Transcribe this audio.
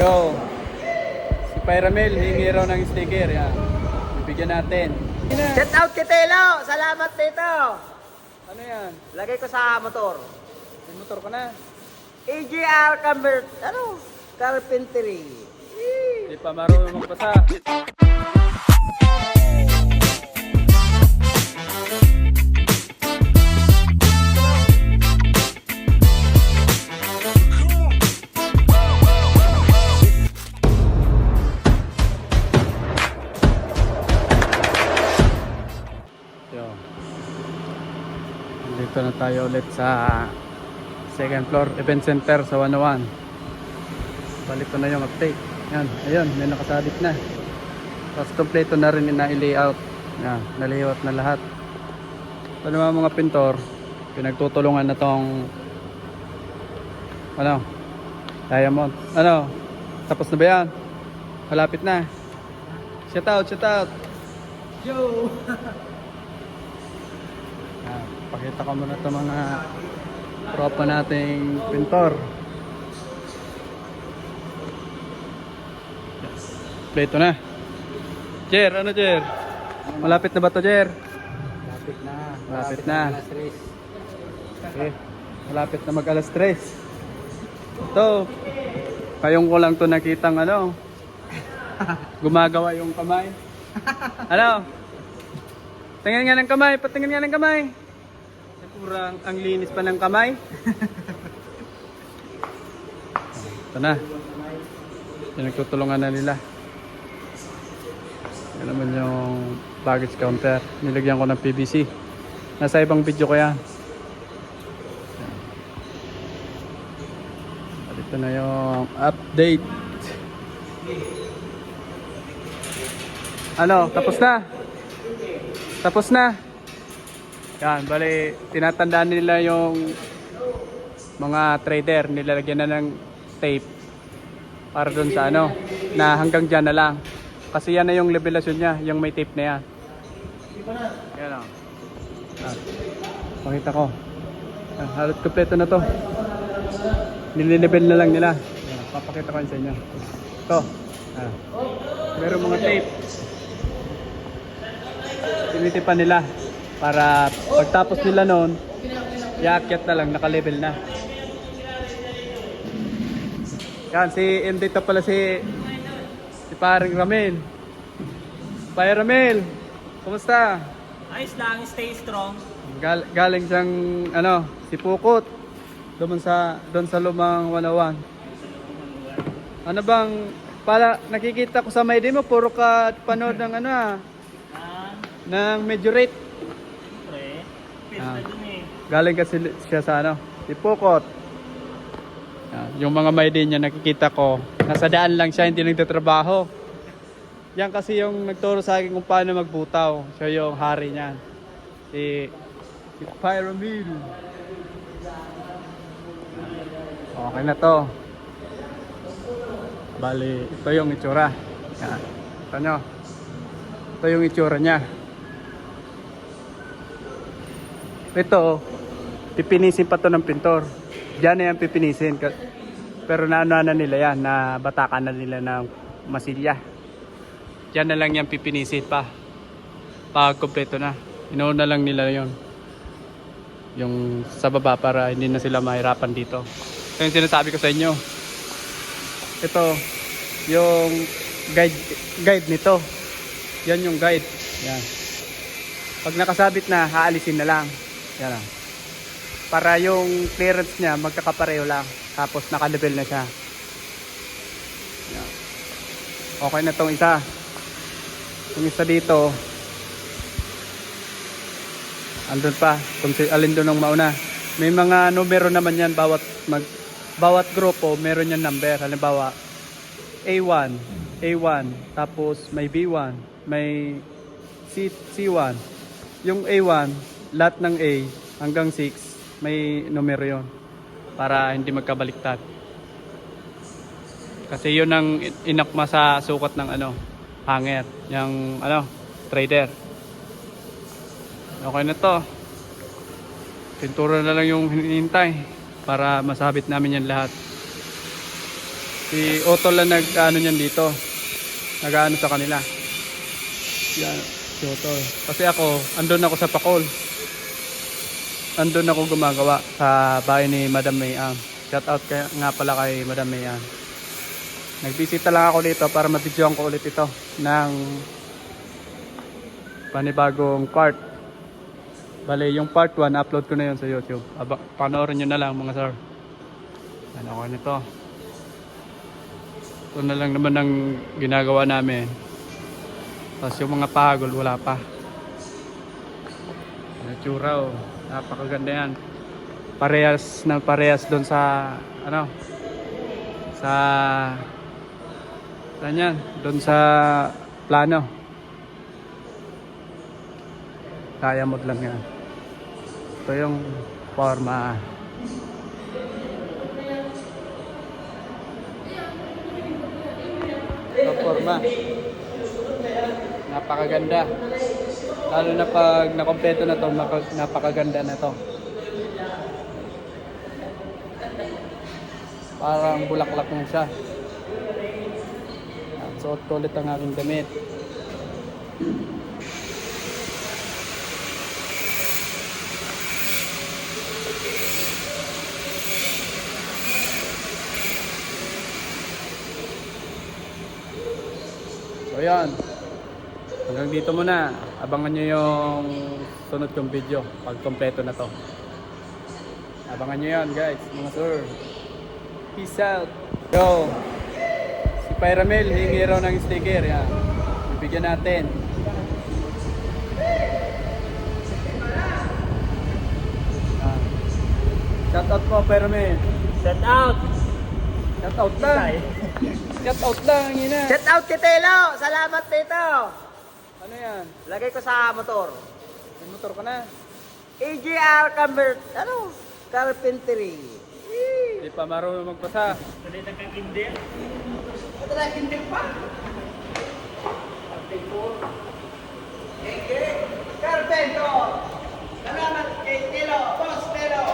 Yo, si Pyramel, hingi raw ng sticker. Yan. Bibigyan natin. Shout out kay Telo! Salamat dito! Ano yan? Lagay ko sa motor. May motor ka na. AGR Carpentry. Hindi pa marunong magpasa. Dito na tayo ulit sa second floor event center sa 101. Balik ko na yung update. Yan, ayun, may nakasabit na. Tapos kompleto na rin na i-layout. Yan, naliwat na lahat. Ito naman mga pintor, pinagtutulungan na tong diamond. Tapos na ba yan? Malapit na. Shout out, shout out. Yo! Pakita ko muna ito mga tropa nating pintor. Pleto na. Jer, ano Jer? Malapit na ba ito Jer? Malapit na. Malapit na. Okay. Malapit na mag alas 3. Ito. Kayong ko lang ito nakitang gumagawa yung kamay. Tingnan nga ng kamay. Patingin nga ng kamay. Kurang ang linis pa ng kamay. Ito na. Pinagtutulungan na nila. Yan naman yung baggage counter. Nilagyan ko ng PVC. Nasa ibang video ko yan. Ito na yung update. Tapos na. Tapos na. Yan, bali, tinatandaan nila yung mga trader, nilalagyan na ng tape para dun sa na hanggang dyan na lang. Kasi yan na yung levelasyon niya, yung may tape na yan. Yan o. Pakita ko. Halos kompleto na to. Nililevel na lang nila. Yan, papakita ko sa inyo. Ito. Meron mga tape. Tinitipan nila. Para pagtapos nila noon, iakyat na lang, naka-level na. Yan, dito pala si paring Ramel. Pare Ramel, kumusta? Ayos lang, stay strong. Galing siyang, si Pukot. Doon sa lumang 101. Ano bang, nakikita ko sa may mo, puro ka panood ng ng majorate. Galing kasi siya sa si Pukot. Yung mga may din niya nakikita ko, nasa daan lang siya, hindi nagtatrabaho. Yan kasi yung nagturo sa akin kung paano magbutaw. Siya yung hari niyan. Si Pyramid. Okay na to. Bali, ito yung itsura. Yan. Ito nyo. Ito yung itsura niya. Ito, pipinisin pa to ng pintor. Diyan na yan pipinisin. Pero na nila yan, na batakan na nila ng masilya. Diyan na lang yan pipinisin pa. Pag kompleto na. Inuuna lang nila yon, yung sa baba para hindi na sila mahirapan dito. Ito yung sinasabi ko sa inyo. Ito, yung guide nito. Yan yung guide. Yan. Pag nakasabit na, haalisin na lang. Yan lang. Para yung clearance niya magkakapareho lang. Tapos naka-level na siya. Yan. Okay na tong isa. Yung isa dito, andun pa. Kung alin doon ang mauna. May mga numero naman yan. Bawat grupo meron yan number. Halimbawa, A1. Tapos may B1. May C1. Yung A1, lahat ng A hanggang 6, may numero yon para hindi magkabaliktad. Kasi yun ang inakma sa sukat ng hanger, yung trader. Okay na to. Pintura na lang yung hinihintay para masabit namin yan lahat. Si Otto lang nag-ano niyan dito. Nag-ano sa kanila. Yan, si Otto. Kasi ako, andun ako sa Pakol. Andun ako gumagawa sa bahay ni Madam Mayan. Shout out nga pala kay Madam Mayan. Nagbisita lang ako dito para mabidyoan ko ulit ito ng panibagong part. Bale, yung part 1 upload ko na yun sa YouTube. Panoorin nyo na lang mga sir. Ano ko nito. Ito na lang naman ang ginagawa namin. Tapos yung mga pahagol wala pa. Natura oh. Napakaganda yan. Parehas na parehas doon sa ano sa saan yan? Doon sa plano. Kaya mo lang yan. Ito yung forma. Ito forma. Napakaganda. Lalo na pag nakompleto na to, napakaganda na to. Parang bulaklak na siya. Suot ko ulit ang aking damit. So yan. Hanggang dito muna. Abangan nyo yung sunod kong video pag kompleto na to. Abangan nyo yan guys, mga sir. Peace out. Yo. Si Pyramel, hingi raw ng sticker. Yan. Bibigyan natin. Shout out po Pyramel. Set out! Shout out lang. Shout out lang, ina. Shout out kay Telo! Salamat dito! Ano yan? Lagay ko sa motor. May motor ka na. AGR Carpentry. Hindi pa marunong magpasa. Tuloy na kang kindel. Ito na, hindi pa. Carpenter! Salamat kay Telo! Boss Telo!